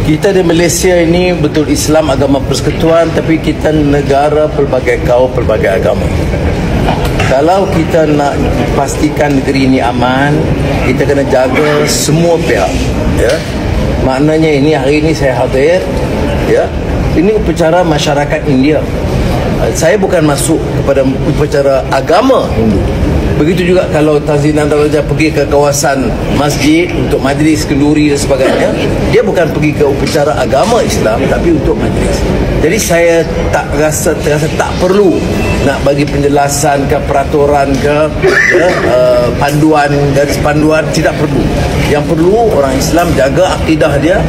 Kita di Malaysia ini betul Islam agama persekutuan, tapi kita negara pelbagai kaum, pelbagai agama. Kalau kita nak pastikan negeri ini aman, kita kena jaga semua pihak. Ya, maknanya ini hari ini saya hadir. Ya, ini upacara masyarakat India. Saya bukan masuk kepada upacara agama Hindu. Begitu juga kalau Tazim Raja pergi ke kawasan masjid untuk majlis kenduri dan sebagainya, dia bukan pergi ke upacara agama Islam, tapi untuk majlis. Jadi saya terasa tak perlu nak bagi penjelasan ke peraturan ke panduan, garis panduan, tidak perlu. Yang perlu orang Islam jaga akidah dia,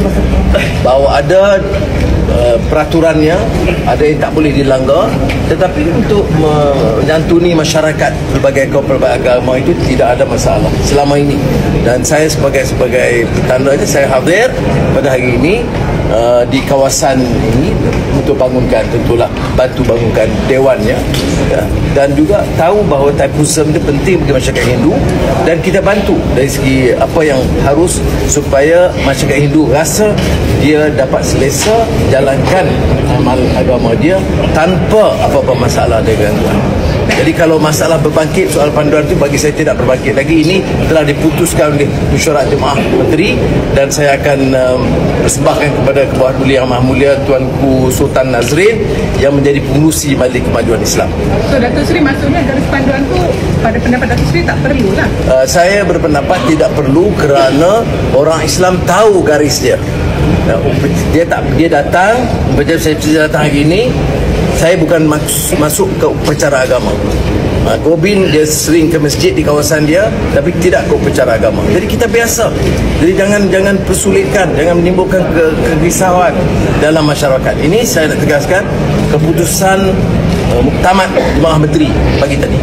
bahawa ada peraturannya, ada yang tak boleh dilanggar, tetapi untuk menyantuni masyarakat berbagai kaum, berbagai agama itu tidak ada masalah selama ini. Dan saya sebagai petandanya, saya hadir pada hari ini di kawasan ini untuk bangunkan, tentulah bantu bangunkan dewannya, ya, dan juga tahu bahawa Thaipusam itu penting bagi masyarakat Hindu, dan kita bantu dari segi apa yang harus supaya masyarakat Hindu rasa dia dapat selesa jalankan amal agama dia tanpa apa-apa masalah dan gangguan. Jadi kalau masalah berbangkit, soal panduan itu bagi saya tidak berbangkit lagi. Ini telah diputuskan oleh Mesyuarat Jemaah Menteri, dan saya akan persembahkan kepada Ketua Duli Yang Maha Mulia Tuanku Sultan Nazrin yang menjadi pengurusi Majlis Kemajuan Islam. So Datuk Seri, maksudnya garis panduan itu pada pendapat Datuk Seri tak perlulah. Saya berpendapat tidak perlu kerana orang Islam tahu garis dia. Dia datang, macam saya datang hari ini, saya bukan masuk ke upacara agama. Gobin dia sering ke masjid di kawasan dia, tapi tidak ke upacara agama. Jadi kita biasa. Jadi jangan persulitkan, jangan menimbulkan kerisauan dalam masyarakat. Ini saya nak tegaskan keputusan Muktamad Jemaah Menteri pagi tadi.